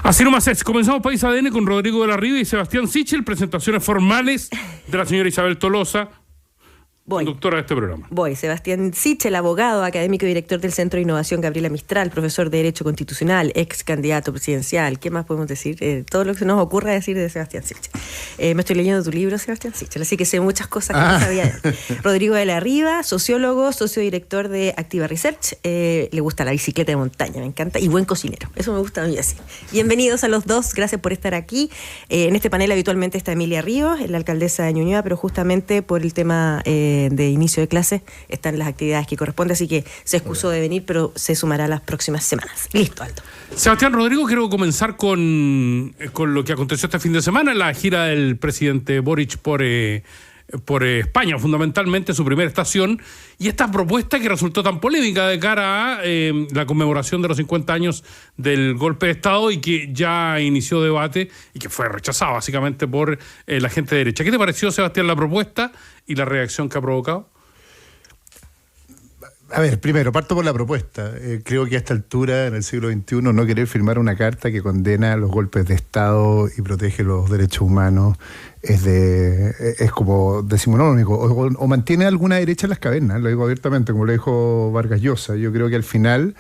Así nomás es. Comenzamos País ADN con Rodrigo de la Riva y Sebastián Sichel. Presentaciones formales de la señora Isabel Tolosa, conductora de este programa. Sebastián Sichel, abogado, académico y director del Centro de Innovación Gabriela Mistral, profesor de Derecho Constitucional, ex candidato presidencial. ¿Qué más podemos decir? Todo lo que se nos ocurra decir de Sebastián Sichel. Me estoy leyendo tu libro, Sebastián Sichel, así que sé muchas cosas que no sabía. Rodrigo de la Riva, sociólogo, socio director de Activa Research. Le gusta la bicicleta de montaña, me encanta, y buen cocinero. Eso me gusta a mí así. Bienvenidos a los dos, gracias por estar aquí. En este panel habitualmente está Emilia Ríos, la alcaldesa de Ñuñoa, pero justamente por el tema de inicio de clase están las actividades que corresponden, así que se excusó de venir, pero se sumará las próximas semanas. Listo, Aldo. Sebastián, Rodrigo, quiero comenzar con lo que aconteció este fin de semana, la gira del presidente Boric por España, fundamentalmente su primera estación, y esta propuesta que resultó tan polémica de cara a la conmemoración de los 50 años del golpe de Estado y que ya inició debate y que fue rechazado básicamente por la gente de derecha. ¿Qué te pareció, Sebastián, la propuesta y la reacción que ha provocado? A ver, primero, parto por la propuesta. Creo que a esta altura, en el siglo XXI, no querer firmar una carta que condena los golpes de Estado y protege los derechos humanos es como decimonónico. O mantiene alguna derecha en las cavernas, lo digo abiertamente, como lo dijo Vargas Llosa. Yo creo que al final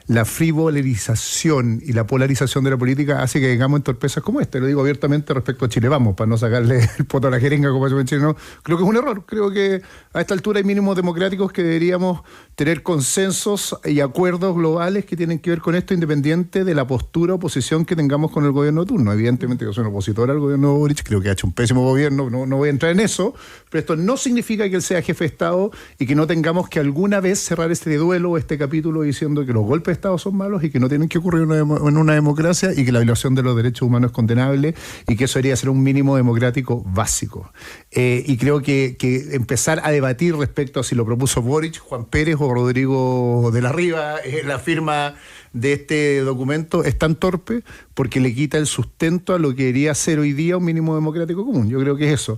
la frivolarización y la polarización de la política hace que caigamos en torpezas como esta. Lo digo abiertamente respecto a Chile Vamos, para no sacarle el poto a la jeringa como se en Chile. No, creo que es un error. Creo que a esta altura hay mínimos democráticos que deberíamos tener consensos y acuerdos globales que tienen que ver con esto, independiente de la postura o posición que tengamos con el gobierno de turno. Evidentemente yo soy un opositor al gobierno de Boric, creo que ha hecho un pésimo gobierno, no voy a entrar en eso, pero esto no significa que él sea jefe de Estado y que no tengamos que alguna vez cerrar este duelo o este capítulo diciendo que los golpes de Estado son malos y que no tienen que ocurrir en una democracia y que la violación de los derechos humanos es condenable y que eso debería ser un mínimo democrático básico. Y creo que empezar a debatir respecto a si lo propuso Boric, Juan Pérez o Rodrigo de la Riva, la firma de este documento es tan torpe porque le quita el sustento a lo que debería ser hoy día un mínimo democrático común. Yo creo que es eso.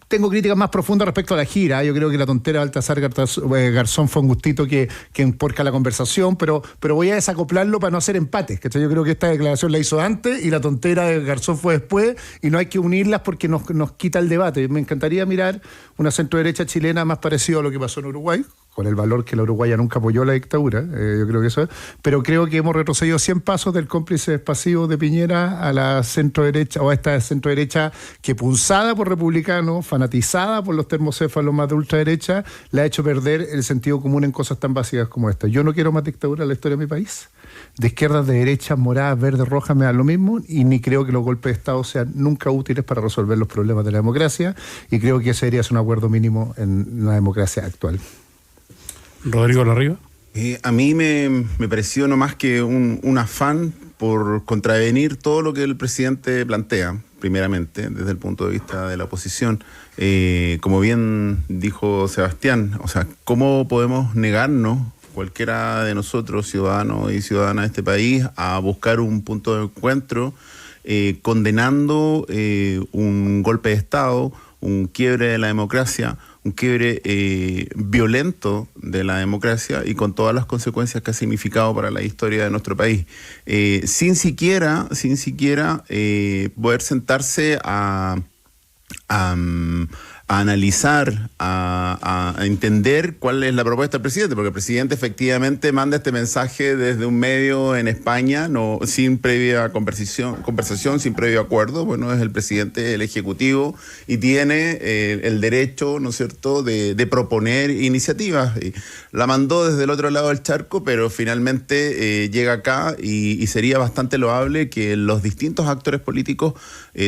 Tengo críticas más profundas respecto a la gira. Yo creo que la tontera de Baltasar Garzón fue un gustito que emporca la conversación, pero voy a desacoplarlo para no hacer empates, ¿cachai? Yo creo que esta declaración la hizo antes y la tontera de Garzón fue después y no hay que unirlas porque nos quita el debate. Me encantaría mirar una centroderecha chilena más parecida a lo que pasó en Uruguay, con el valor que la uruguaya nunca apoyó la dictadura, yo creo que eso es, pero creo que hemos retrocedido 100 pasos del cómplice pasivo de Piñera a la centroderecha, o a esta centroderecha que, punzada por republicanos, fanatizada por los termocéfalos más de ultraderecha, le ha hecho perder el sentido común en cosas tan básicas como esta. Yo no quiero más dictadura en la historia de mi país. De izquierdas, de derechas, moradas, verdes, rojas, me da lo mismo, y ni creo que los golpes de Estado sean nunca útiles para resolver los problemas de la democracia, y creo que ese debería ser un acuerdo mínimo en la democracia actual. Rodrigo Larriba. A mí me pareció no más que un afán por contravenir todo lo que el presidente plantea, primeramente, desde el punto de vista de la oposición. Como bien dijo Sebastián, o sea, ¿cómo podemos negarnos, cualquiera de nosotros, ciudadanos y ciudadanas de este país, a buscar un punto de encuentro condenando un golpe de Estado, un quiebre de la democracia, un quiebre violento de la democracia y con todas las consecuencias que ha significado para la historia de nuestro país, sin siquiera poder sentarse a analizar, a entender cuál es la propuesta del presidente, porque el presidente efectivamente manda este mensaje desde un medio en España, sin previa conversación, sin previo acuerdo. Bueno, es el presidente, el ejecutivo, y tiene el derecho, ¿no es cierto?, de proponer iniciativas. Y la mandó desde el otro lado del charco, pero finalmente llega acá y sería bastante loable que los distintos actores políticos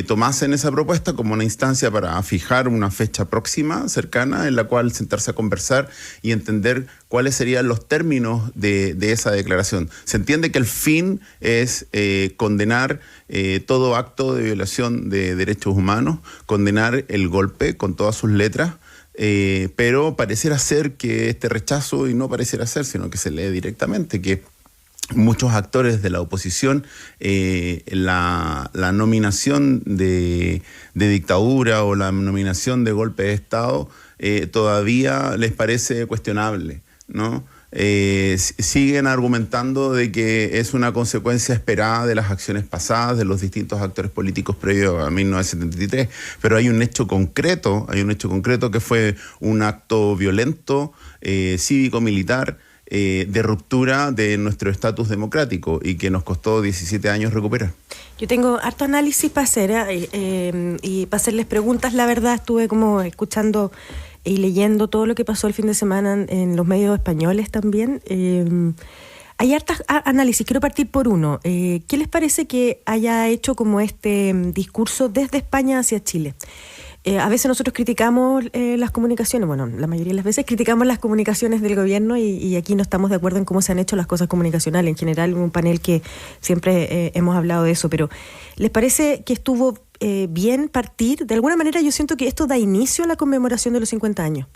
tomasen esa propuesta como una instancia para fijar una fecha próxima, cercana, en la cual sentarse a conversar y entender cuáles serían los términos de esa declaración. Se entiende que el fin es condenar todo acto de violación de derechos humanos, condenar el golpe con todas sus letras, pero pareciera ser que este rechazo, y no pareciera ser, sino que se lee directamente, que muchos actores de la oposición, la nominación de dictadura o la nominación de golpe de Estado todavía les parece cuestionable, ¿no? siguen argumentando de que es una consecuencia esperada de las acciones pasadas de los distintos actores políticos previos a 1973, pero hay un hecho concreto que fue un acto violento, cívico-militar, de ruptura de nuestro estatus democrático y que nos costó 17 años recuperar. Yo tengo harto análisis para hacer y para hacerles preguntas. La verdad, estuve como escuchando y leyendo todo lo que pasó el fin de semana en los medios españoles también. Hay hartas análisis. Quiero partir por uno. ¿Qué les parece que haya hecho como este discurso desde España hacia Chile? A veces nosotros criticamos las comunicaciones, bueno, la mayoría de las veces criticamos las comunicaciones del gobierno y aquí no estamos de acuerdo en cómo se han hecho las cosas comunicacionales. En general, un panel que siempre hemos hablado de eso, pero ¿les parece que estuvo bien partir? De alguna manera yo siento que esto da inicio a la conmemoración de los 50 años,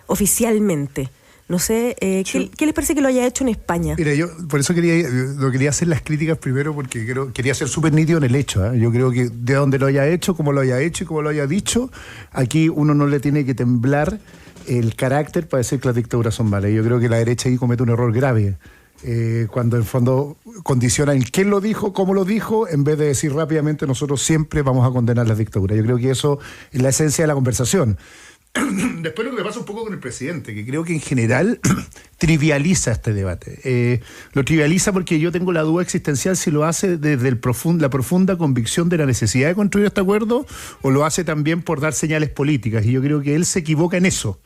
oficialmente. No sé, ¿qué les parece que lo haya hecho en España? Mira, yo por eso quería hacer las críticas primero, porque quería ser súper nítido en el hecho. Yo creo que de donde lo haya hecho, cómo lo haya hecho y cómo lo haya dicho, aquí uno no le tiene que temblar el carácter para decir que las dictaduras son malas. Yo creo que la derecha ahí comete un error grave. Cuando en fondo condiciona en quién lo dijo, cómo lo dijo, en vez de decir rápidamente nosotros siempre vamos a condenar las dictaduras. Yo creo que eso es la esencia de la conversación. Después lo que pasa un poco con el presidente, que creo que en general trivializa este debate. Lo trivializa porque yo tengo la duda existencial si lo hace desde la profunda convicción de la necesidad de construir este acuerdo o lo hace también por dar señales políticas. Y yo creo que él se equivoca en eso.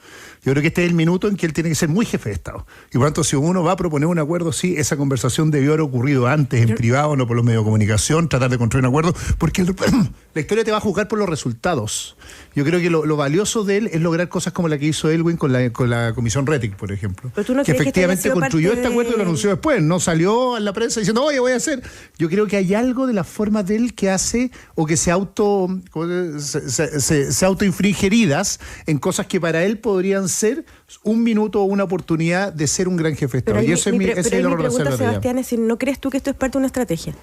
Yo creo que este es el minuto en que él tiene que ser muy jefe de Estado. Y por tanto, si uno va a proponer un acuerdo, sí, esa conversación debió haber ocurrido antes, en privado, no por los medios de comunicación, tratar de construir un acuerdo, porque la historia te va a juzgar por los resultados. Yo creo que lo valioso de él es lograr cosas como la que hizo Elwin con la Comisión Rettig, por ejemplo. Pero tú no que efectivamente construyó este acuerdo y lo de... anunció después. No salió en la prensa diciendo, oye, voy a hacer. Yo creo que hay algo de la forma de él que hace o que se autoinflige heridas en cosas que para él podrían ser un minuto o una oportunidad de ser un gran jefe de Estado. Pero y ese es el error de pregunta, hacerlo. Sebastián, es si ¿no crees tú que esto es parte de una estrategia?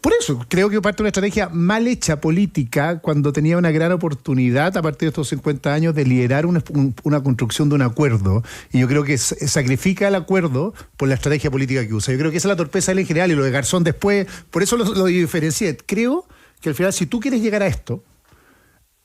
Por eso, creo que parte de una estrategia mal hecha política cuando tenía una gran oportunidad a partir de estos 50 años de liderar una construcción de un acuerdo. Y yo creo que sacrifica el acuerdo por la estrategia política que usa. Yo creo que esa es la torpeza de él en general y lo de Garzón después. Por eso lo diferencié. Creo que al final, si tú quieres llegar a esto,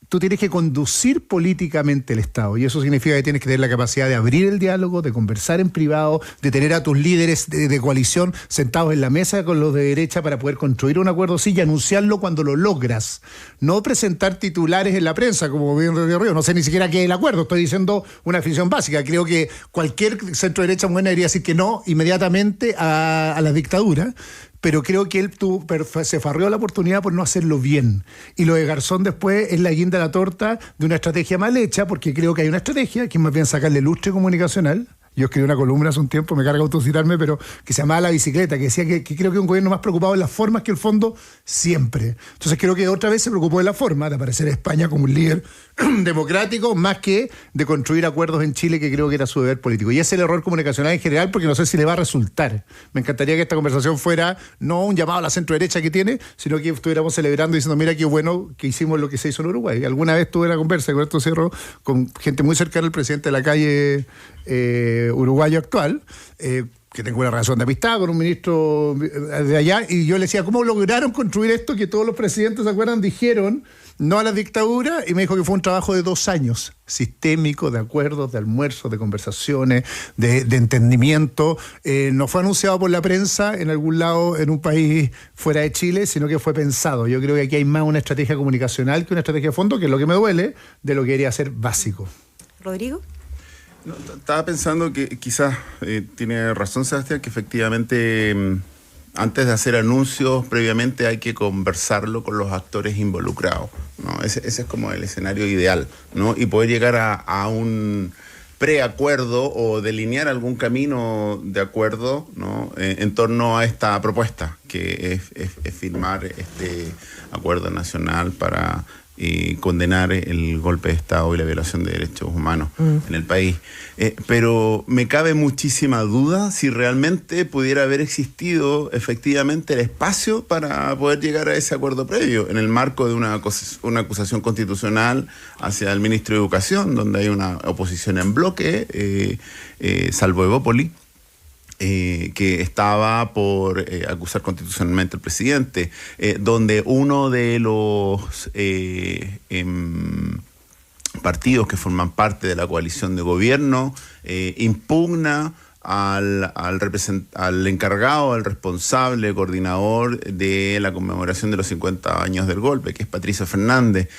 tú tienes que conducir políticamente el Estado, y eso significa que tienes que tener la capacidad de abrir el diálogo, de conversar en privado, de tener a tus líderes de coalición sentados en la mesa con los de derecha para poder construir un acuerdo sí y anunciarlo cuando lo logras. No presentar titulares en la prensa, como bien Río. No sé ni siquiera qué es el acuerdo, estoy diciendo una definición básica. Creo que cualquier centro derecha buena debería decir que no inmediatamente a la dictadura. Pero creo que él se farreó la oportunidad por no hacerlo bien. Y lo de Garzón después es la guinda de la torta de una estrategia mal hecha, porque creo que hay una estrategia que es más bien sacarle lustre comunicacional. Yo escribí una columna hace un tiempo, me carga autocitarme, pero que se llamaba La Bicicleta, que decía que creo que un gobierno más preocupado en las formas que el fondo siempre. Entonces creo que otra vez se preocupó de la forma, de aparecer España como un líder democrático, más que de construir acuerdos en Chile, que creo que era su deber político. Y ese es el error comunicacional en general, porque no sé si le va a resultar. Me encantaría que esta conversación fuera no un llamado a la centro derecha que tiene, sino que estuviéramos celebrando y diciendo, mira qué bueno que hicimos lo que se hizo en Uruguay. Alguna vez tuve una conversa, con esto cierro, con gente muy cercana al presidente de la calle uruguayo actual, que tengo una relación de amistad con un ministro de allá, y yo le decía, ¿cómo lograron construir esto que todos los presidentes, ¿se acuerdan?, dijeron no a la dictadura? Y me dijo que fue un trabajo de 2 años, sistémico, de acuerdos, de almuerzos, de conversaciones, de entendimiento. No fue anunciado por la prensa en algún lado en un país fuera de Chile, sino que fue pensado. Yo creo que aquí hay más una estrategia comunicacional que una estrategia de fondo, que es lo que me duele de lo que quería ser básico. ¿Rodrigo? No, estaba pensando que quizás tiene razón Sebastián, que efectivamente antes de hacer anuncios previamente hay que conversarlo con los actores involucrados, ¿no? Ese es como el escenario ideal, ¿no? Y poder llegar a un preacuerdo o delinear algún camino de acuerdo, ¿no?, en torno a esta propuesta, que es firmar este acuerdo nacional para condenar el golpe de Estado y la violación de derechos humanos en el país. Pero me cabe muchísima duda si realmente pudiera haber existido efectivamente el espacio para poder llegar a ese acuerdo previo en el marco de una acusación constitucional hacia el ministro de Educación, donde hay una oposición en bloque, salvo Evópoli. que estaba por acusar constitucionalmente al presidente, donde uno de los partidos que forman parte de la coalición de gobierno impugna al encargado, al responsable, coordinador de la conmemoración de los 50 años del golpe, que es Patricio Fernández.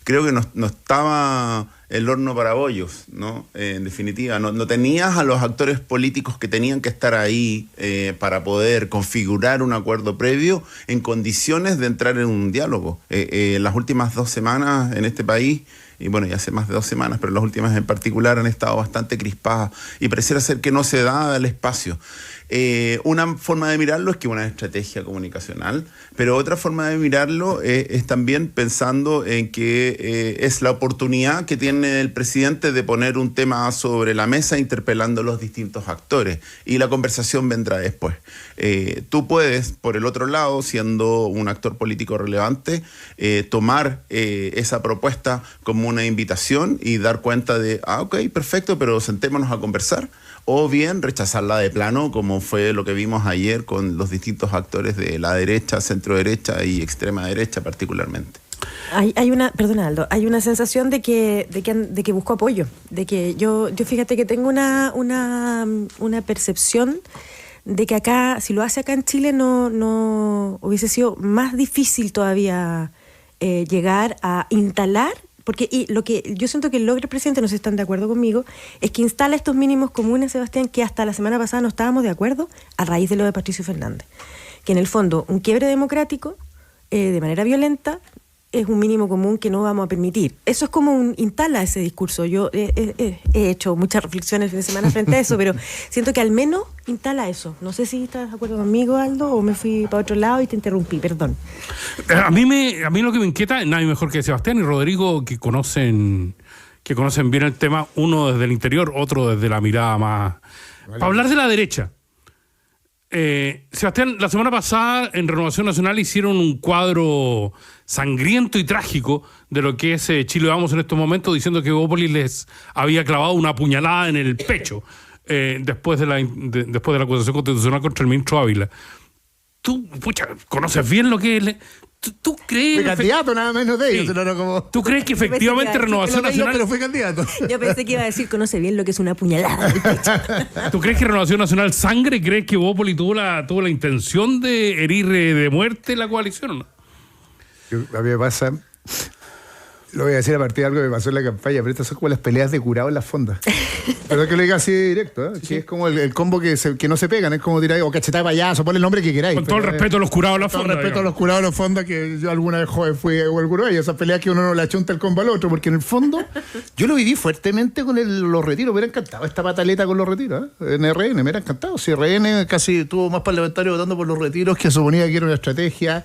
Creo que no estaba el horno para bollos, ¿no? En definitiva, no tenías a los actores políticos que tenían que estar ahí para poder configurar un acuerdo previo en condiciones de entrar en un diálogo. Las últimas 2 semanas en este país, y bueno, ya hace más de 2 semanas, pero las últimas en particular han estado bastante crispadas y pareciera ser que no se da el espacio. Una forma de mirarlo es que una estrategia comunicacional, pero otra forma de mirarlo es también pensando en que es la oportunidad que tiene el presidente de poner un tema sobre la mesa interpelando a los distintos actores, y la conversación vendrá después. Tú puedes, por el otro lado, siendo un actor político relevante, tomar esa propuesta como una invitación y dar cuenta de, ok, perfecto, pero sentémonos a conversar, o bien rechazarla de plano, como fue lo que vimos ayer con los distintos actores de la derecha, centro derecha y extrema derecha particularmente. Perdona Aldo, hay una sensación de que busco apoyo, de que yo fíjate que tengo una percepción de que acá, si lo hace acá en Chile, no hubiese sido más difícil todavía llegar a instalar. Porque lo que yo siento que logra el presidente, no sé si están de acuerdo conmigo, es que instala estos mínimos comunes, Sebastián, que hasta la semana pasada no estábamos de acuerdo a raíz de lo de Patricio Fernández. Que en el fondo, un quiebre democrático de manera violenta es un mínimo común que no vamos a permitir. Eso es como instala ese discurso. Yo he hecho muchas reflexiones el fin de semana frente a eso, pero siento que al menos instala eso. No sé si estás de acuerdo conmigo, Aldo, o me fui para otro lado y te interrumpí, perdón. A mí lo que me inquieta, nadie mejor que Sebastián y Rodrigo, que conocen bien el tema, uno desde el interior, otro desde la mirada más... Vale. Para hablar de la derecha. Sebastián, la semana pasada en Renovación Nacional hicieron un cuadro sangriento y trágico de lo que es Chile Vamos en estos momentos, diciendo que Evópolis les había clavado una puñalada en el pecho después de la acusación constitucional contra el ministro Ávila. Tú, conoces bien lo que es... ¿Tú crees? Fue candidato nada menos de ellos. Sí. ¿Tú crees que efectivamente Renovación Nacional... Pero fue candidato. Yo pensé que iba a decir, conoce bien lo que es una puñalada en el pecho. ¿Tú crees que Renovación Nacional sangre? ¿Crees que Evópolis tuvo la intención de herir de muerte la coalición o no? A mí me pasa... Lo voy a decir a partir de algo que me pasó en la campaña, pero estas son como las peleas de curado en las fondas. Perdón que lo diga así directo, ¿eh? Sí. Que es como el combo que no se pegan, es como tirar o cachetada de payaso, ponle el nombre que queráis. Con todo el respeto a los curados de la fonda. Con respeto a los curados de la fonda, que yo alguna vez joven fui el curado, y esas peleas que uno no le achunta el combo al otro, porque en el fondo yo lo viví fuertemente con los retiros. Me hubiera encantado esta pataleta con los retiros, ¿eh? En RN, me hubiera encantado. Si RN casi tuvo más parlamentarios votando por los retiros, que suponía que era una estrategia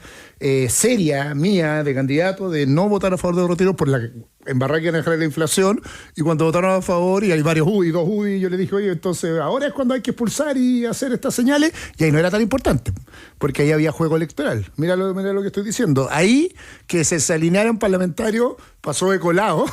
seria mía de candidato de no votar a favor de los retiros por la embarrar que dejar la inflación, y cuando votaron a favor, y hay varios UDI, 2 UDI, yo le dije, oye, entonces ahora es cuando hay que expulsar y hacer estas señales, y ahí no era tan importante, porque ahí había juego electoral. Mira lo que estoy diciendo. Ahí que se alinearon parlamentarios pasó de colado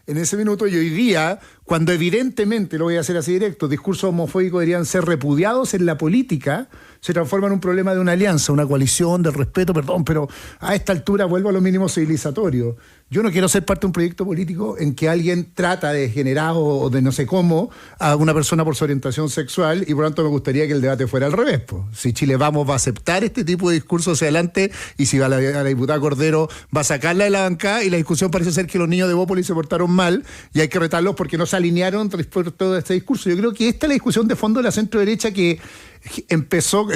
en ese minuto, y hoy día, cuando evidentemente, lo voy a hacer así directo, discursos homofóbicos deberían ser repudiados en la política, se transforma en un problema de una alianza, una coalición, del respeto, perdón, pero a esta altura vuelvo a los mínimos civilizatorios. Yo no quiero ser parte de un proyecto político en que alguien trata de generar o de no sé cómo a una persona por su orientación sexual, y por lo tanto me gustaría que el debate fuera al revés. Si Chile Vamos va a aceptar este tipo de discurso hacia adelante, y si a la diputada Cordero va a sacarla de la bancada, y la discusión parece ser que los niños de Evópolis se portaron mal y hay que retarlos porque no se alinearon respecto a este discurso. Yo creo que esta es la discusión de fondo de la centro derecha que empezó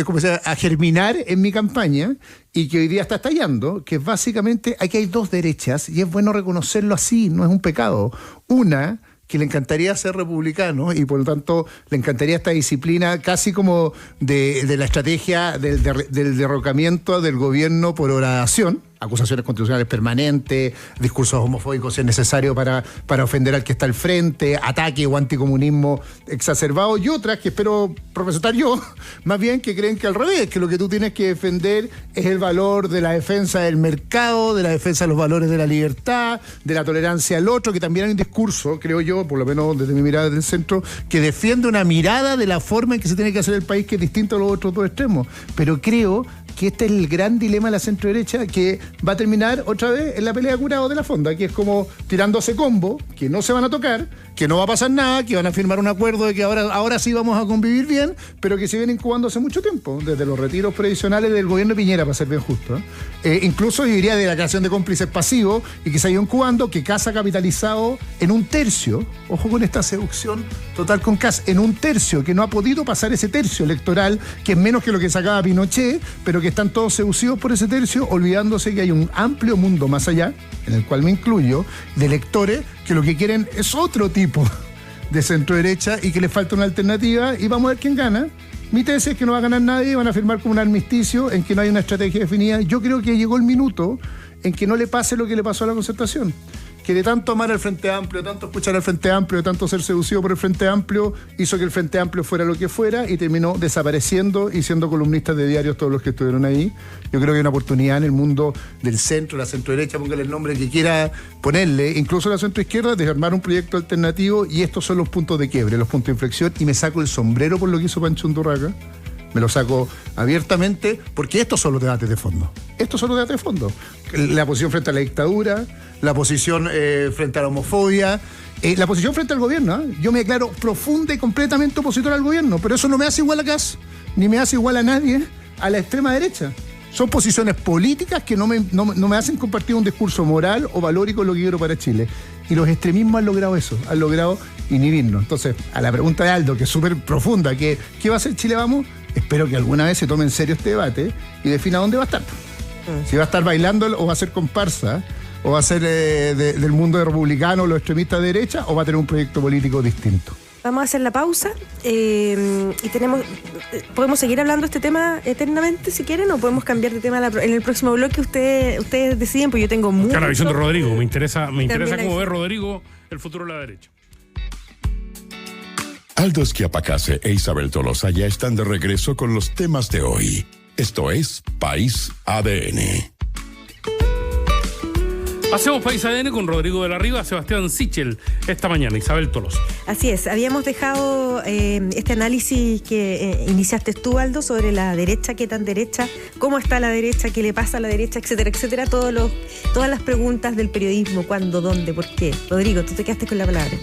a germinar en mi campaña y que hoy día está estallando, que básicamente aquí hay 2 derechas, y es bueno reconocerlo así, no es un pecado. Una que le encantaría ser republicano y por lo tanto le encantaría esta disciplina casi como de la estrategia del derrocamiento del gobierno por oración, acusaciones constitucionales permanentes, discursos homofóbicos si es necesario para ofender al que está al frente, ataque o anticomunismo exacerbado, y otras que espero representar yo, más bien que creen que al revés, que lo que tú tienes que defender es el valor de la defensa del mercado, de la defensa de los valores de la libertad, de la tolerancia al otro, que también hay un discurso, creo yo, por lo menos desde mi mirada del centro, que defiende una mirada de la forma en que se tiene que hacer el país que es distinto a los otros dos extremos. Pero creo que este es el gran dilema de la centro-derecha, que va a terminar otra vez en la pelea de curados de la fonda, que es como tirándose combo, que no se van a tocar, que no va a pasar nada, que van a firmar un acuerdo de que ahora sí vamos a convivir bien, pero que se viene incubando hace mucho tiempo, desde los retiros previsionales del gobierno de Piñera, para ser bien justo. Incluso yo diría de la creación de cómplices pasivos, y que se ha ido incubando, que Kast ha capitalizado en un tercio, ojo con esta seducción total con Kast, en un tercio, que no ha podido pasar ese tercio electoral, que es menos que lo que sacaba Pinochet, pero que están todos seducidos por ese tercio, olvidándose que hay un amplio mundo más allá, en el cual me incluyo, de electores que lo que quieren es otro tipo de centro derecha y que les falta una alternativa, y vamos a ver quién gana. Mi tesis es que no va a ganar nadie, van a firmar como un armisticio en que no hay una estrategia definida. Yo creo que llegó el minuto en que no le pase lo que le pasó a la Concertación, que de tanto amar al Frente Amplio, de tanto escuchar al Frente Amplio, de tanto ser seducido por el Frente Amplio, hizo que el Frente Amplio fuera lo que fuera y terminó desapareciendo y siendo columnistas de diarios todos los que estuvieron ahí. Yo creo que hay una oportunidad en el mundo del centro, la centro-derecha, póngale el nombre que quiera ponerle, incluso la centro-izquierda, de armar un proyecto alternativo, y estos son los puntos de quiebre, los puntos de inflexión, y me saco el sombrero por lo que hizo Pancho Undurraga. Me lo saco abiertamente, porque estos son los debates de fondo. Estos son los debates de fondo. La posición frente a la dictadura, la posición frente a la homofobia, la posición frente al gobierno. Yo me declaro profunda y completamente opositor al gobierno, pero eso no me hace igual a Kast, ni me hace igual a nadie a la extrema derecha. Son posiciones políticas que no me hacen compartir un discurso moral o valórico en lo que quiero para Chile. Y los extremismos han logrado eso, han logrado inhibirnos. Entonces, a la pregunta de Aldo, que es súper profunda, ¿qué va a hacer Chile Vamos? Espero que alguna vez se tome en serio este debate y defina dónde va a estar. Si va a estar bailando o va a ser comparsa, o va a ser del mundo de republicanos, los extremistas de derecha, o va a tener un proyecto político distinto. Vamos a hacer la pausa y podemos seguir hablando de este tema eternamente si quieren, o podemos cambiar de tema en el próximo bloque. Ustedes deciden, pues yo tengo mucho. La visión de Rodrigo, me interesa cómo ve Rodrigo el futuro de la derecha. Aldo Schiapacase e Isabel Tolosa ya están de regreso con los temas de hoy. Esto es País ADN. Hacemos País ADN con Rodrigo de la Riva, Sebastián Sichel, esta mañana, Isabel Tolosa. Así es, habíamos dejado este análisis que iniciaste tú, Aldo, sobre la derecha, qué tan derecha, cómo está la derecha, qué le pasa a la derecha, etcétera, etcétera, todas las preguntas del periodismo, cuándo, dónde, por qué. Rodrigo, tú te quedaste con la palabra.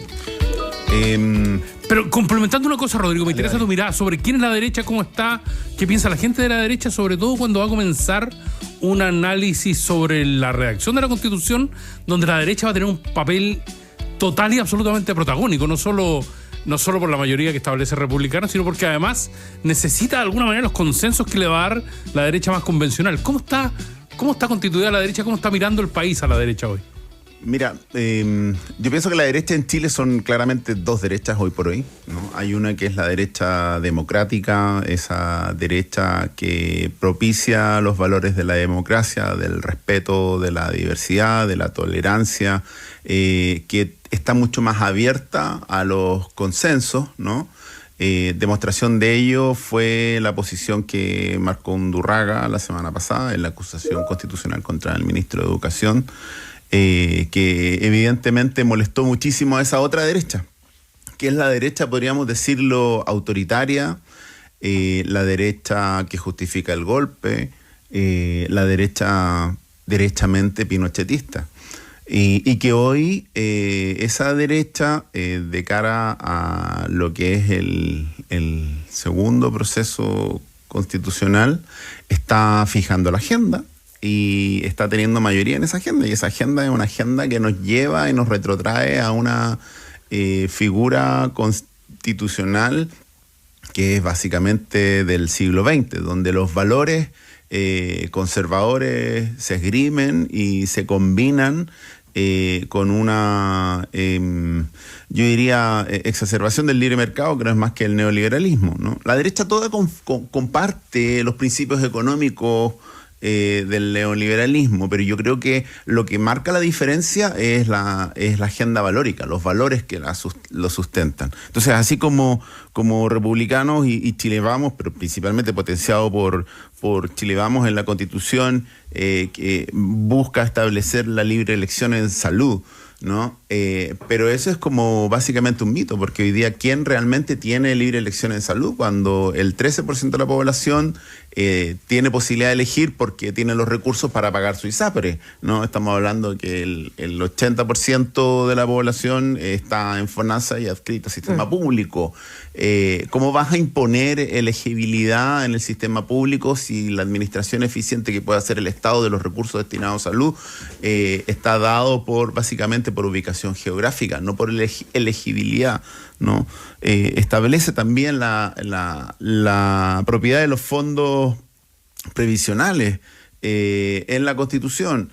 Pero complementando una cosa, Rodrigo, me interesa tu mirada sobre quién es la derecha, cómo está, qué piensa la gente de la derecha, sobre todo cuando va a comenzar un análisis sobre la redacción de la Constitución, donde la derecha va a tener un papel total y absolutamente protagónico, no solo por la mayoría que establece republicano, sino porque además necesita de alguna manera los consensos que le va a dar la derecha más convencional. ¿Cómo está constituida la derecha? ¿Cómo está mirando el país a la derecha hoy? Mira, yo pienso que la derecha en Chile son claramente dos derechas hoy por hoy, ¿no? Hay una que es la derecha democrática, esa derecha que propicia los valores de la democracia, del respeto de la diversidad, de la tolerancia, que está mucho más abierta a los consensos, ¿no? Demostración de ello fue la posición que marcó Undurraga la semana pasada en la acusación constitucional contra el ministro de Educación, que evidentemente molestó muchísimo a esa otra derecha, que es la derecha, podríamos decirlo, autoritaria, la derecha que justifica el golpe, la derecha derechamente pinochetista. Y que hoy esa derecha, de cara a lo que es el segundo proceso constitucional, está fijando la agenda y está teniendo mayoría en esa agenda. Y esa agenda es una agenda que nos lleva y nos retrotrae a una figura constitucional que es básicamente del siglo XX, donde los valores conservadores se esgrimen y se combinan con una, yo diría, exacerbación del libre mercado, que no es más que el neoliberalismo, ¿no? La derecha toda comparte los principios económicos del neoliberalismo, pero yo creo que lo que marca la diferencia es la agenda valórica, los valores que lo sustentan. Entonces, así como republicanos y Chile Vamos, pero principalmente potenciado por Chile Vamos en la Constitución, que busca establecer la libre elección en salud, ¿no? Pero eso es como básicamente un mito, porque hoy día ¿quién realmente tiene libre elección en salud? Cuando el 13% de la población tiene posibilidad de elegir porque tiene los recursos para pagar su ISAPRE, ¿no? Estamos hablando que el 80% de la población está en FONASA y adscrita al sistema público. ¿Cómo vas a imponer elegibilidad en el sistema público si la administración eficiente que puede hacer el Estado de los recursos destinados a salud está dado básicamente por ubicación geográfica, no por elegibilidad, ¿no? Establece también la propiedad de los fondos previsionales en la Constitución.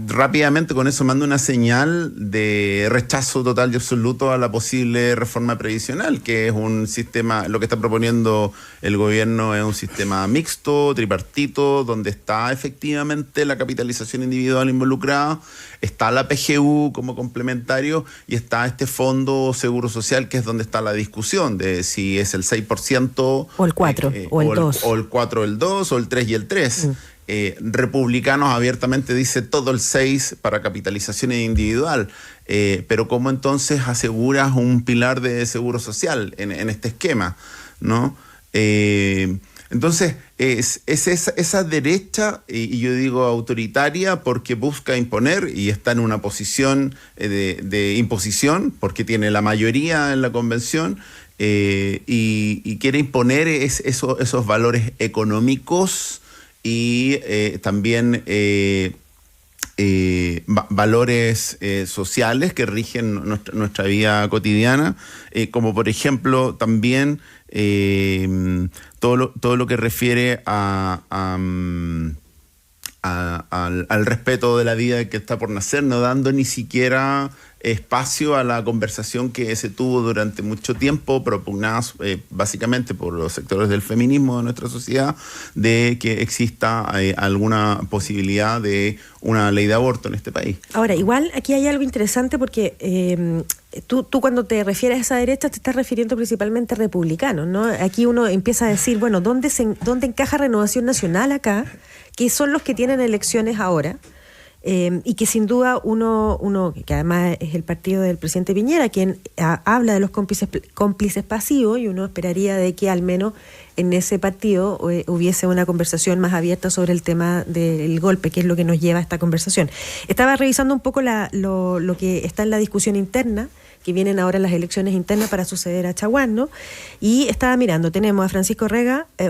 Rápidamente con eso manda una señal de rechazo total y absoluto a la posible reforma previsional, que es un sistema, lo que está proponiendo el gobierno es un sistema mixto, tripartito, donde está efectivamente la capitalización individual involucrada, está la PGU como complementario y está este fondo seguro social, que es donde está la discusión de si es el 6% o el 4 o el 2 o el 4 el 2 o el 3 y el 3. Republicanos abiertamente dice todo el 6 para capitalización individual, pero ¿cómo entonces aseguras un pilar de seguro social en este esquema, ¿no? Entonces es esa derecha, y yo digo autoritaria, porque busca imponer y está en una posición de imposición, porque tiene la mayoría en la convención, y quiere imponer esos valores económicos y también valores sociales que rigen nuestra vida cotidiana, como por ejemplo también todo lo que refiere al respeto de la vida que está por nacer, no dando ni siquiera espacio a la conversación que se tuvo durante mucho tiempo, propugnada básicamente por los sectores del feminismo de nuestra sociedad, de que exista alguna posibilidad de una ley de aborto en este país. Ahora, igual aquí hay algo interesante porque tú cuando te refieres a esa derecha te estás refiriendo principalmente a republicanos, ¿no? Aquí uno empieza a decir, bueno, ¿dónde encaja Renovación Nacional acá? Que son los que tienen elecciones ahora. Y que sin duda uno que además es el partido del presidente Piñera, quien habla de los cómplices pasivos, y uno esperaría de que al menos en ese partido hubiese una conversación más abierta sobre el tema del golpe, que es lo que nos lleva a esta conversación. Estaba revisando un poco lo que está en la discusión interna, que vienen ahora las elecciones internas para suceder a Chaguán, ¿no? Y estaba mirando, tenemos a Francisco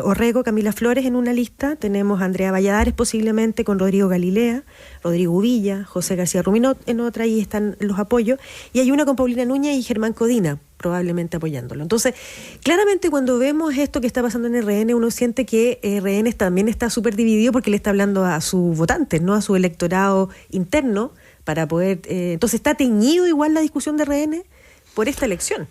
Orrego, Camila Flores en una lista, tenemos a Andrea Valladares posiblemente con Rodrigo Galilea, Rodrigo Villa, José García Ruminot en otra, y están los apoyos, y hay una con Paulina Núñez y Germán Codina probablemente apoyándolo. Entonces, claramente cuando vemos esto que está pasando en RN, uno siente que RN también está súper dividido porque le está hablando a sus votantes, ¿no? A su electorado interno, para poder... entonces, ¿está teñido igual la discusión de RN por esta elección?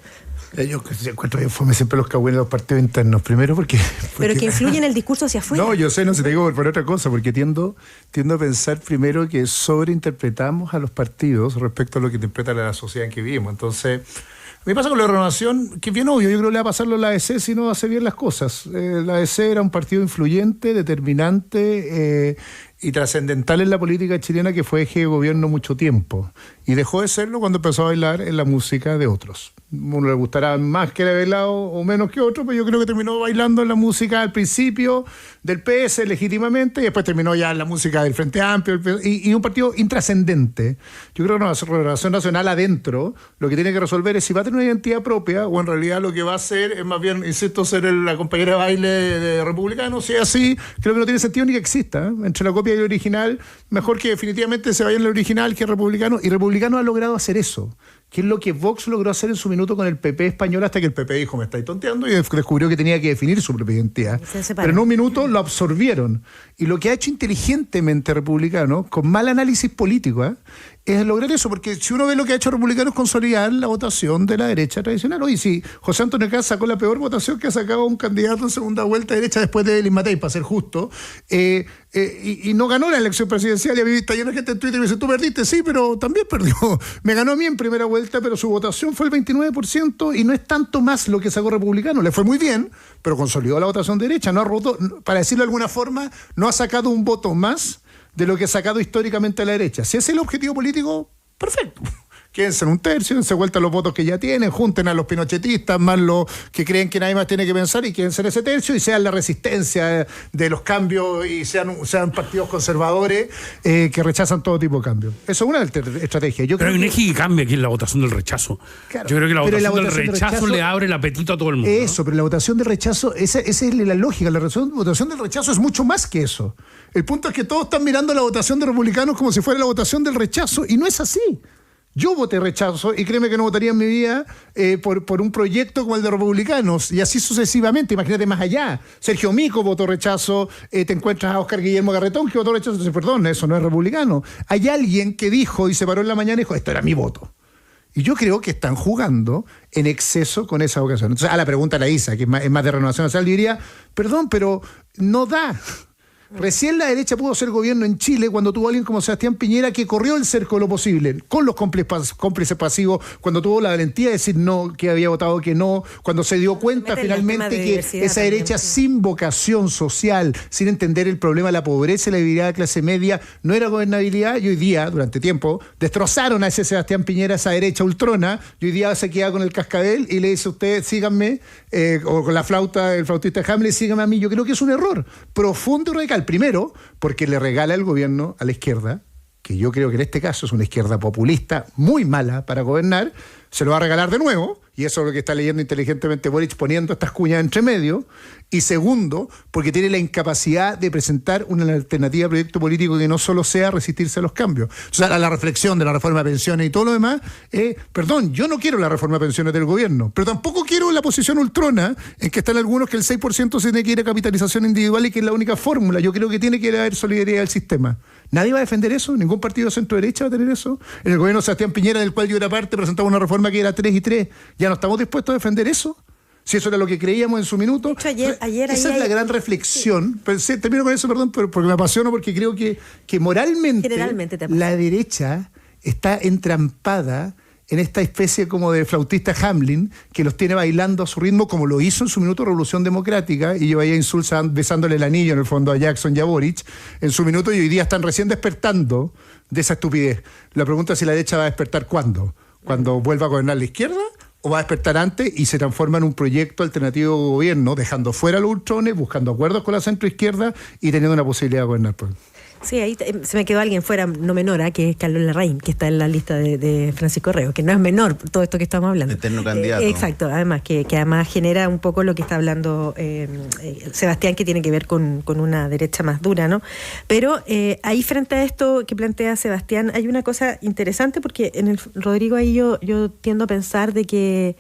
Yo encuentro bien fome siempre los cagüenes de los partidos internos. Primero porque... Pero que influye en el discurso hacia afuera. No, yo sé, no se te digo por otra cosa, porque tiendo a pensar primero que sobreinterpretamos a los partidos respecto a lo que interpreta la sociedad en que vivimos. Entonces... A mí pasa con la Renovación, que es bien obvio, yo creo que le va a pasarlo a la ADC si no hace bien las cosas. La ADC era un partido influyente, determinante y trascendental en la política chilena, que fue eje de gobierno mucho tiempo. Y dejó de serlo cuando empezó a bailar en la música de otros. Uno le gustará más que le bailado o menos que otro, pero yo creo que terminó bailando en la música al principio del PS legítimamente, y después terminó ya en la música del Frente Amplio, y un partido intrascendente. Yo creo que una Renovación Nacional adentro lo que tiene que resolver es si va a tener una identidad propia, o en realidad lo que va a hacer es más bien, insisto, ser la compañera de baile de republicanos. Si es así, creo que no tiene sentido ni que exista, entre la copia y el original. Mejor que definitivamente se vaya en el original que republicano, y republicano ha logrado hacer eso, que es lo que Vox logró hacer en su minuto con el PP español, hasta que el PP dijo, me estáis tonteando, y descubrió que tenía que definir su propia identidad. Pero en un minuto lo absorbieron. Y lo que ha hecho inteligentemente Republicano, con mal análisis político, es lograr eso, porque si uno ve lo que ha hecho Republicano es consolidar la votación de la derecha tradicional. Oye, si José Antonio Caz sacó la peor votación que ha sacado un candidato en segunda vuelta de derecha después de Evelyn Matei, para ser justo, y no ganó la elección presidencial, y a mí está llena de gente en Twitter y me dice, tú perdiste, sí, pero también perdió. Me ganó a mí en primera vuelta, pero su votación fue el 29% y no es tanto más lo que sacó Republicano. Le fue muy bien, pero consolidó la votación de derecha. No ha roto, para decirlo de alguna forma, no ha sacado un voto más de lo que ha sacado históricamente a la derecha. Si ese es el objetivo político, perfecto. Quédense en un tercio, dense vuelta los votos que ya tienen, junten a los pinochetistas, más los que creen que nadie más tiene que pensar, y quédense en ese tercio y sean la resistencia de los cambios y sean partidos conservadores que rechazan todo tipo de cambios. Eso es una estrategia. Pero hay un eje que cambia aquí en la votación del rechazo. Claro, yo creo que la votación del rechazo le abre el apetito a todo el mundo. Eso, ¿no? Pero la votación del rechazo, esa es la lógica. La votación del rechazo es mucho más que eso. El punto es que todos están mirando la votación de republicanos como si fuera la votación del rechazo, y no es así. Yo voté rechazo y créeme que no votaría en mi vida por un proyecto como el de republicanos, y así sucesivamente. Imagínate más allá. Sergio Mico votó rechazo, te encuentras a Óscar Guillermo Garretón que votó rechazo. Entonces, perdón, eso no es republicano. Hay alguien que dijo y se paró en la mañana y dijo, esto era mi voto. Y yo creo que están jugando en exceso con esa ocasión. Entonces, a la pregunta de la Isa, que es más de Renovación Nacional, diría, perdón, pero no da. Recién la derecha pudo ser gobierno en Chile cuando tuvo a alguien como Sebastián Piñera, que corrió el cerco de lo posible, con los cómplices pasivos, cuando tuvo la valentía de decir no, que había votado que no, cuando se dio cuenta finalmente que esa derecha sin vocación social, sin entender el problema de la pobreza y la debilidad de clase media, no era gobernabilidad, y hoy día, durante tiempo, destrozaron a ese Sebastián Piñera, esa derecha ultrona, y hoy día se queda con el cascabel y le dice a usted, síganme, o con la flauta, el flautista Hamlet, síganme a mí. Yo creo que es un error profundo y radical. Primero, porque le regala el gobierno a la izquierda, que yo creo que en este caso es una izquierda populista muy mala para gobernar, se lo va a regalar de nuevo, y eso es lo que está leyendo inteligentemente Boric, poniendo estas cuñas entre medio. Y segundo, porque tiene la incapacidad de presentar una alternativa de proyecto político que no solo sea resistirse a los cambios. O sea, a la reflexión de la reforma de pensiones y todo lo demás, perdón, yo no quiero la reforma de pensiones del gobierno, pero tampoco quiero la posición ultrona en que están algunos que el 6% se tiene que ir a capitalización individual y que es la única fórmula. Yo creo que tiene que haber solidaridad del sistema. Nadie va a defender eso, ningún partido de centro-derecha va a tener eso. En el gobierno de Sebastián Piñera, del cual yo era parte, presentaba una reforma que era 3 y 3. ¿Ya no estamos dispuestos a defender eso? Si eso era lo que creíamos en su minuto. Esa es la gran reflexión. Sí. Pero, termino con eso, perdón, porque me apasiono, porque creo que moralmente la derecha está entrampada en esta especie como de flautista Hamlin, que los tiene bailando a su ritmo, como lo hizo en su minuto Revolución Democrática, y yo veía insultos besándole el anillo en el fondo a Jackson y a Boric en su minuto, y hoy día están recién despertando de esa estupidez. La pregunta es si la derecha va a despertar ¿cuándo? ¿Cuando vuelva a gobernar la izquierda? ¿O va a despertar antes y se transforma en un proyecto alternativo de gobierno, dejando fuera a los ultrones, buscando acuerdos con la centroizquierda y teniendo una posibilidad de gobernar? Sí, ahí se me quedó alguien fuera, no menor, que es Carlos Larraín, que está en la lista de Francisco Rego, que no es menor todo esto que estamos hablando. Eterno candidato. Exacto, además, que además genera un poco lo que está hablando Sebastián, que tiene que ver con una derecha más dura, ¿no? Pero ahí, frente a esto que plantea Sebastián, hay una cosa interesante, porque Rodrigo, ahí yo tiendo a pensar de que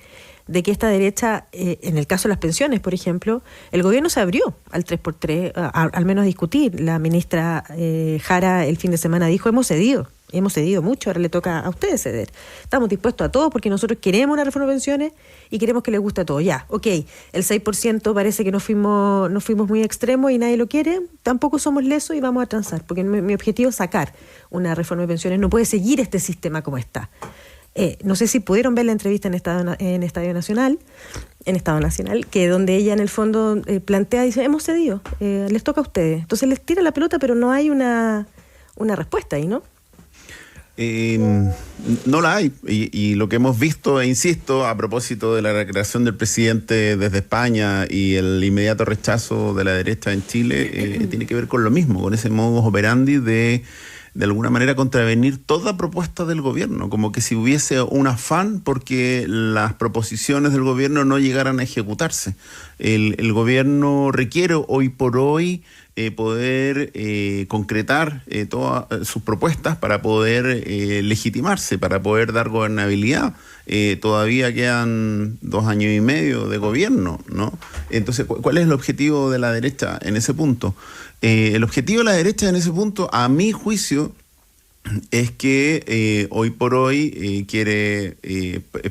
esta derecha, en el caso de las pensiones, por ejemplo, el gobierno se abrió al 3x3, al menos a discutir. La ministra Jara el fin de semana dijo, hemos cedido mucho, ahora le toca a ustedes ceder. Estamos dispuestos a todo porque nosotros queremos una reforma de pensiones y queremos que les guste a todos. Ya, ok, el 6% parece que no fuimos muy extremos y nadie lo quiere, tampoco somos lesos y vamos a transar, porque mi objetivo es sacar una reforma de pensiones, no puede seguir este sistema como está. No sé si pudieron ver la entrevista en Estado Nacional, que donde ella en el fondo plantea, dice, hemos cedido, les toca a ustedes. Entonces les tira la pelota, pero no hay una respuesta ahí, ¿no? No la hay, y lo que hemos visto, e insisto, a propósito de la recreación del presidente desde España y el inmediato rechazo de la derecha en Chile, tiene que ver con lo mismo, con ese modus operandi de alguna manera contravenir toda propuesta del gobierno, como que si hubiese un afán porque las proposiciones del gobierno no llegaran a ejecutarse. El gobierno requiere hoy por hoy poder concretar todas sus propuestas para poder legitimarse, para poder dar gobernabilidad. Todavía quedan 2 años y medio de gobierno, ¿no? Entonces, ¿cuál es el objetivo de la derecha en ese punto? El objetivo de la derecha en ese punto, a mi juicio, es que hoy por hoy quiere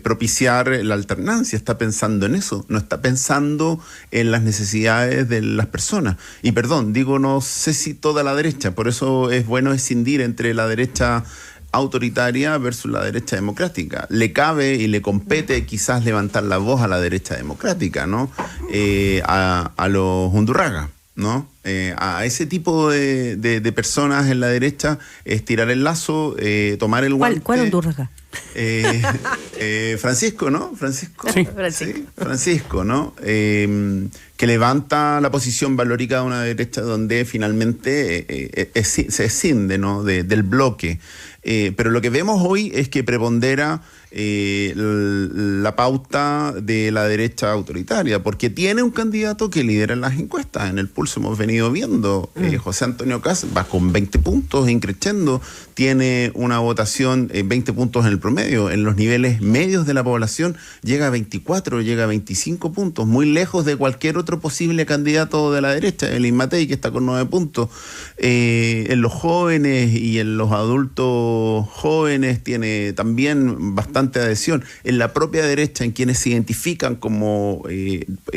propiciar la alternancia, está pensando en eso, no está pensando en las necesidades de las personas. Y perdón, digo, no sé si toda la derecha, por eso es bueno escindir entre la derecha autoritaria versus la derecha democrática. Le cabe y le compete quizás levantar la voz a la derecha democrática, ¿no? A los Undurraga, ¿no? A ese tipo de personas en la derecha, estirar el lazo, tomar el guante. ¿Cuál Undurraga? Francisco, ¿no? Francisco. Sí. Sí, Francisco, ¿no? Que levanta la posición valórica de una derecha donde finalmente se escinde, ¿no? Del bloque. Pero lo que vemos hoy es que prepondera la pauta de la derecha autoritaria, porque tiene un candidato que lidera las encuestas. En el Pulso hemos venido viendo, José Antonio Kast va con 20 puntos increciendo, tiene una votación 20 puntos en el promedio, en los niveles medios de la población llega a 24, llega a 25 puntos, muy lejos de cualquier otro posible candidato de la derecha, el Matei, que está con 9 puntos. En los jóvenes y en los adultos jóvenes tiene también bastante adhesión. En la propia derecha, en quienes se identifican como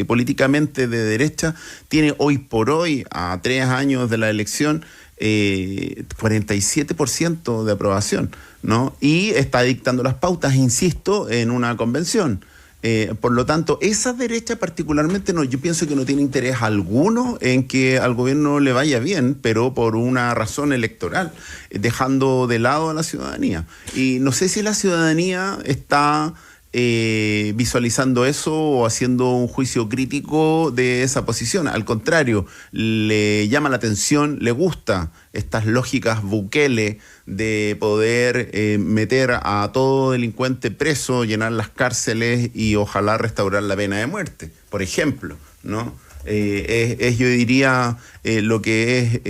políticamente de derecha, tiene hoy por hoy, a 3 años de la elección, 47% de aprobación, ¿no? Y está dictando las pautas, insisto, en una convención. Por lo tanto, esa derecha particularmente yo pienso que no tiene interés alguno en que al gobierno le vaya bien, pero por una razón electoral, dejando de lado a la ciudadanía. Y no sé si la ciudadanía está visualizando eso o haciendo un juicio crítico de esa posición. Al contrario, le llama la atención, le gusta estas lógicas Bukele de poder meter a todo delincuente preso, llenar las cárceles y ojalá restaurar la pena de muerte, por ejemplo, ¿no? Yo diría lo que es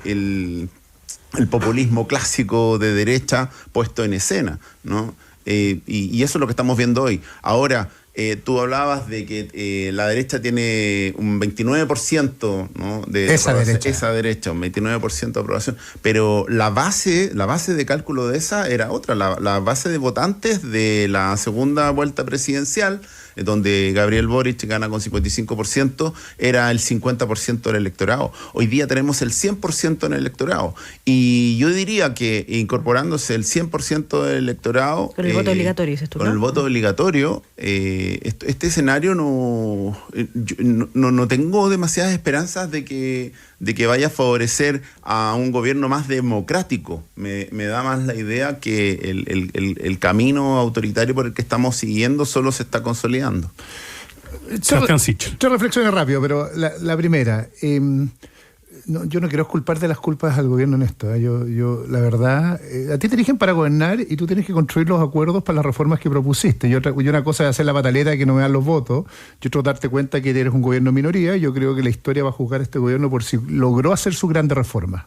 el populismo clásico de derecha puesto en escena, ¿no? Y eso es lo que estamos viendo hoy. Ahora, tú hablabas de que la derecha tiene un 29%, ¿no? Esa derecha, un 29% de aprobación. Pero la base de cálculo de esa era otra. La base de votantes de la segunda vuelta presidencial, donde Gabriel Boric gana con 55%, era el 50% del electorado. Hoy día tenemos el 100% en el electorado. Y yo diría que incorporándose el 100% del electorado... Con el voto obligatorio, dices tú, ¿no? Con el voto obligatorio, este escenario no tengo demasiadas esperanzas de que vaya a favorecer a un gobierno más democrático. Me da más la idea que el camino autoritario por el que estamos siguiendo solo se está consolidando. Tres reflexiones rápido, pero la primera, yo no quiero culpar de las culpas al gobierno en esto. Yo la verdad, a ti te eligen para gobernar y tú tienes que construir los acuerdos para las reformas que propusiste. Yo una cosa es hacer la pataleta que no me dan los votos, y otra darte cuenta que eres un gobierno minoría. Yo creo que la historia va a juzgar a este gobierno por si logró hacer sus grandes reformas.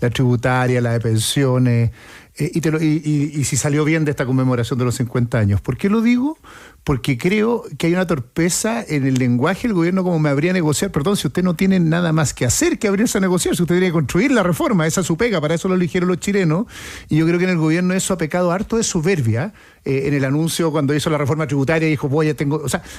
La tributaria, la de pensiones, y si salió bien de esta conmemoración de los 50 años. ¿Por qué lo digo? Porque creo que hay una torpeza en el lenguaje del gobierno, como me habría a negociar. Perdón, si usted no tiene nada más que hacer que abrirse a negociar, si usted tiene que construir la reforma, esa es su pega, para eso lo eligieron los chilenos, y yo creo que en el gobierno eso ha pecado harto de soberbia. En el anuncio cuando hizo la reforma tributaria dijo,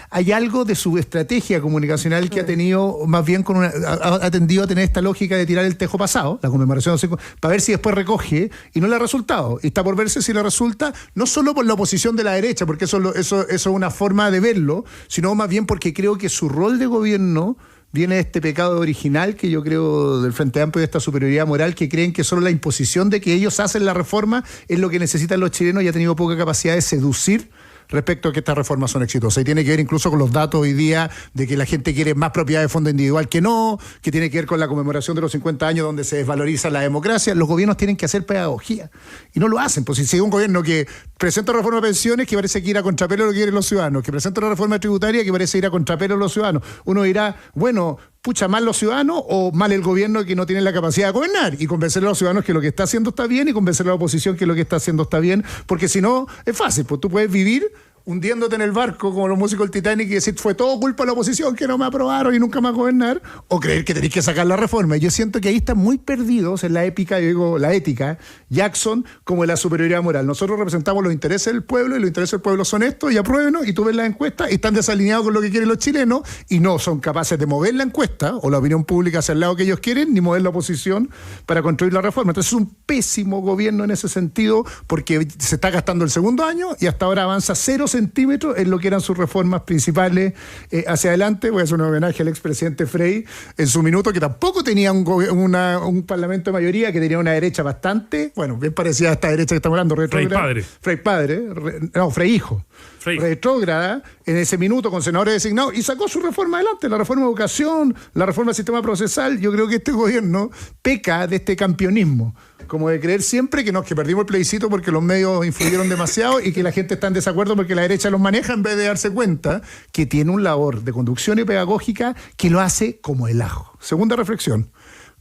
hay algo de su estrategia comunicacional que ha tenido, más bien ha tendido a tener esta lógica de tirar el tejo pasado, la conmemoración, para ver si después recoge, y no le ha resultado. Y está por verse si le resulta, no solo por la oposición de la derecha, porque eso es una forma de verlo, sino más bien porque creo que su rol de gobierno viene de este pecado original que yo creo del Frente Amplio, de esta superioridad moral, que creen que solo la imposición de que ellos hacen la reforma es lo que necesitan los chilenos, y ha tenido poca capacidad de seducir respecto a que estas reformas son exitosas. Y tiene que ver incluso con los datos hoy día de que la gente quiere más propiedad de fondo individual que tiene que ver con la conmemoración de los 50 años donde se desvaloriza la democracia. Los gobiernos tienen que hacer pedagogía y no lo hacen. Pues si hay un gobierno que presenta una reforma de pensiones que parece que irá a contrapelo lo que quieren los ciudadanos, que presenta una reforma tributaria que parece ir a contrapelo los ciudadanos, uno dirá, bueno, pucha, mal los ciudadanos o mal el gobierno que no tiene la capacidad de gobernar, y convencer a los ciudadanos que lo que está haciendo está bien y convencer a la oposición que lo que está haciendo está bien, porque si no, es fácil, pues tú puedes vivir hundiéndote en el barco como los músicos del Titanic y decir fue todo culpa de la oposición que no me aprobaron y nunca más gobernar, o creer que tenéis que sacar la reforma. Y yo siento que ahí están muy perdidos en la épica, yo digo la ética, Jackson, como en la superioridad moral. Nosotros representamos los intereses del pueblo y los intereses del pueblo son estos y apruébenos, y tú ves las encuestas y están desalineados con lo que quieren los chilenos y no son capaces de mover la encuesta o la opinión pública hacia el lado que ellos quieren, ni mover la oposición para construir la reforma. Entonces es un pésimo gobierno en ese sentido, porque se está gastando el segundo año y hasta ahora avanza 0 centímetros en lo que eran sus reformas principales hacia adelante. Voy a hacer un homenaje al expresidente Frey en su minuto, que tampoco tenía un parlamento de mayoría, que tenía una derecha bastante, bueno, bien parecida a esta derecha que estamos hablando, Frey hijo. Retrógrada en ese minuto con senadores designados, y sacó su reforma adelante, la reforma de educación, la reforma del sistema procesal. Yo creo que este gobierno peca de este campeonismo, como de creer siempre que perdimos el plebiscito porque los medios influyeron demasiado y que la gente está en desacuerdo porque la derecha los maneja, en vez de darse cuenta que tiene un labor de conducción y pedagógica que lo hace como el ajo. Segunda reflexión,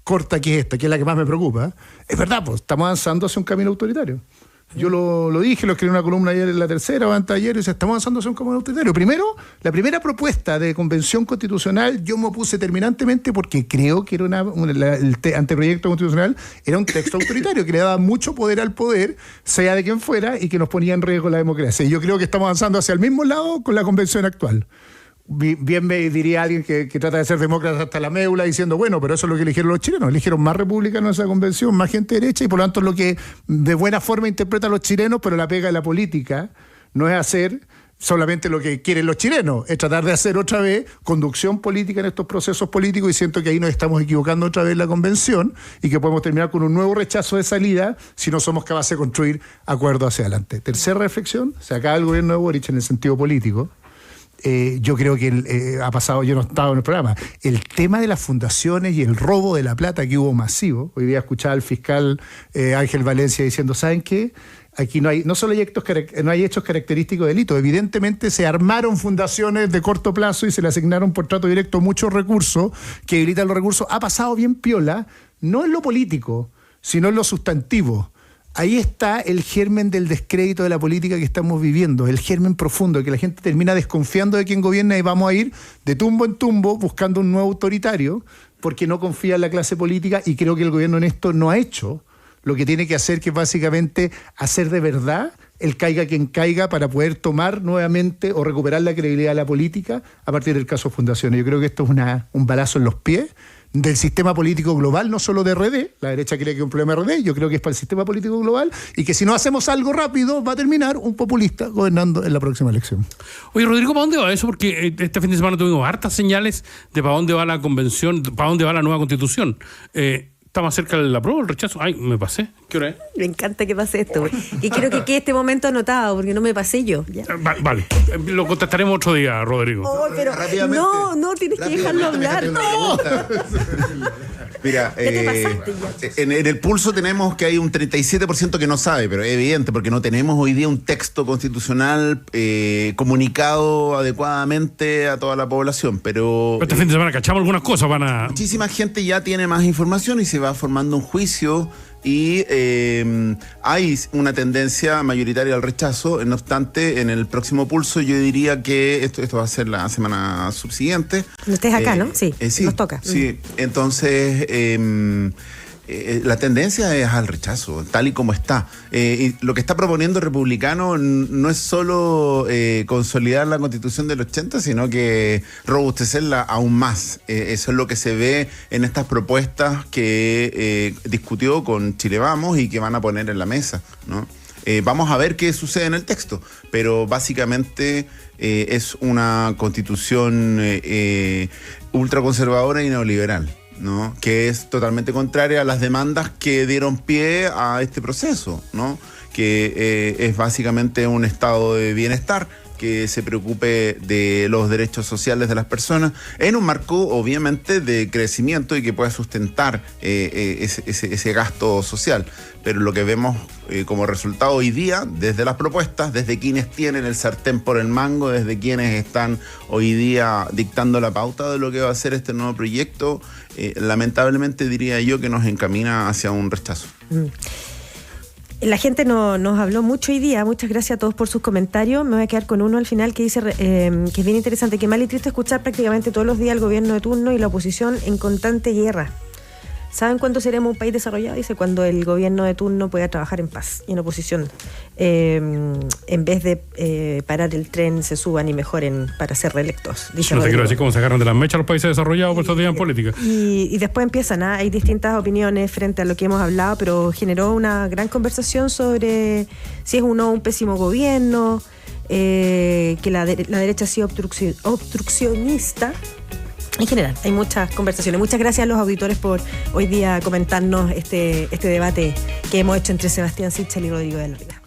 corta, que es esta, que es la que más me preocupa. Es verdad, pues estamos avanzando hacia un camino autoritario. Yo lo dije, lo escribí en una columna ayer en La Tercera o antes ayer, y estamos avanzando hacia un camino autoritario. Primero, la primera propuesta de convención constitucional, yo me opuse terminantemente porque creo que era el anteproyecto constitucional era un texto autoritario que le daba mucho poder al poder, sea de quien fuera, y que nos ponía en riesgo la democracia. Y yo creo que estamos avanzando hacia el mismo lado con la convención actual. Bien me diría alguien que trata de ser demócrata hasta la médula diciendo, bueno, pero eso es lo que eligieron los chilenos. Eligieron más republicanos en esa convención, más gente derecha, y por lo tanto es lo que de buena forma interpretan los chilenos, pero la pega de la política no es hacer solamente lo que quieren los chilenos, es tratar de hacer otra vez conducción política en estos procesos políticos, y siento que ahí nos estamos equivocando otra vez en la convención y que podemos terminar con un nuevo rechazo de salida si no somos capaces de construir acuerdos hacia adelante. Tercera reflexión, se acaba el gobierno de Boric en el sentido político. Yo creo que ha pasado, yo no estaba en el programa, el tema de las fundaciones y el robo de la plata que hubo masivo. Hoy día escuchaba al fiscal Ángel Valencia diciendo, ¿saben qué? Aquí no solo hay hechos característicos de delito, evidentemente se armaron fundaciones de corto plazo y se le asignaron por trato directo muchos recursos que debilitan los recursos. Ha pasado bien piola, no en lo político, sino en lo sustantivo. Ahí está el germen del descrédito de la política que estamos viviendo, el germen profundo, que la gente termina desconfiando de quien gobierna, y vamos a ir de tumbo en tumbo buscando un nuevo autoritario porque no confía en la clase política, y creo que el gobierno en esto no ha hecho lo que tiene que hacer, que es básicamente hacer de verdad el caiga quien caiga para poder tomar nuevamente o recuperar la credibilidad de la política a partir del caso Fundaciones. Yo creo que esto es un balazo en los pies del sistema político global, no solo de RD. La derecha cree que es un problema de RD, yo creo que es para el sistema político global, y que si no hacemos algo rápido va a terminar un populista gobernando en la próxima elección. Oye, Rodrigo, ¿para dónde va eso? Porque este fin de semana tuvimos hartas señales de para dónde va la convención, para dónde va la nueva constitución. ¿Está más cerca del apruebo o el rechazo? Ay, me pasé. ¿Qué hora es? Me encanta que pase esto. Y quiero que quede este momento anotado, porque no me pasé yo. ¿Ya? Vale. Lo contestaremos otro día, Rodrigo. Oh, pero no, tienes que dejarlo hablar. No. Mira, ya te pasaste ya. En el pulso tenemos que hay un 37% que no sabe, pero es evidente porque no tenemos hoy día un texto constitucional comunicado adecuadamente a toda la población. Pero este fin de semana cachamos algunas cosas, muchísima gente ya tiene más información y se va formando un juicio, y hay una tendencia mayoritaria al rechazo. No obstante, en el próximo pulso yo diría que esto va a ser la semana subsiguiente. Ustedes acá, ¿no? Sí, nos toca. Sí, entonces la tendencia es al rechazo, tal y como está. Y lo que está proponiendo el republicano no es solo consolidar la Constitución del 80, sino que robustecerla aún más. Eso es lo que se ve en estas propuestas que discutió con Chile Vamos y que van a poner en la mesa, ¿no? Vamos a ver qué sucede en el texto, pero básicamente es una constitución ultraconservadora y neoliberal, ¿no? Que es totalmente contraria a las demandas que dieron pie a este proceso, ¿no? Que es básicamente un estado de bienestar que se preocupe de los derechos sociales de las personas, en un marco obviamente de crecimiento y que pueda sustentar ese gasto social. Pero lo que vemos como resultado hoy día, desde las propuestas, desde quienes tienen el sartén por el mango, desde quienes están hoy día dictando la pauta de lo que va a ser este nuevo proyecto, lamentablemente diría yo que nos encamina hacia un rechazo. La gente nos habló mucho hoy día. Muchas gracias a todos por sus comentarios. Me voy a quedar con uno al final que dice que es bien interesante, que mal y triste escuchar prácticamente todos los días al gobierno de turno y la oposición en constante guerra. ¿Saben cuándo seremos un país desarrollado? Dice, cuando el gobierno de turno pueda trabajar en paz y en oposición. En vez de parar el tren, se suban y mejoren para ser reelectos. No te quiero decir cómo se agarran de las mechas los países desarrollados por estos días en política. Y después empiezan, hay distintas opiniones frente a lo que hemos hablado, pero generó una gran conversación sobre si es un pésimo gobierno, que la derecha ha sido obstruccionista. En general, hay muchas conversaciones. Muchas gracias a los auditores por hoy día comentarnos este debate que hemos hecho entre Sebastián Sichel y Rodrigo de la Riva.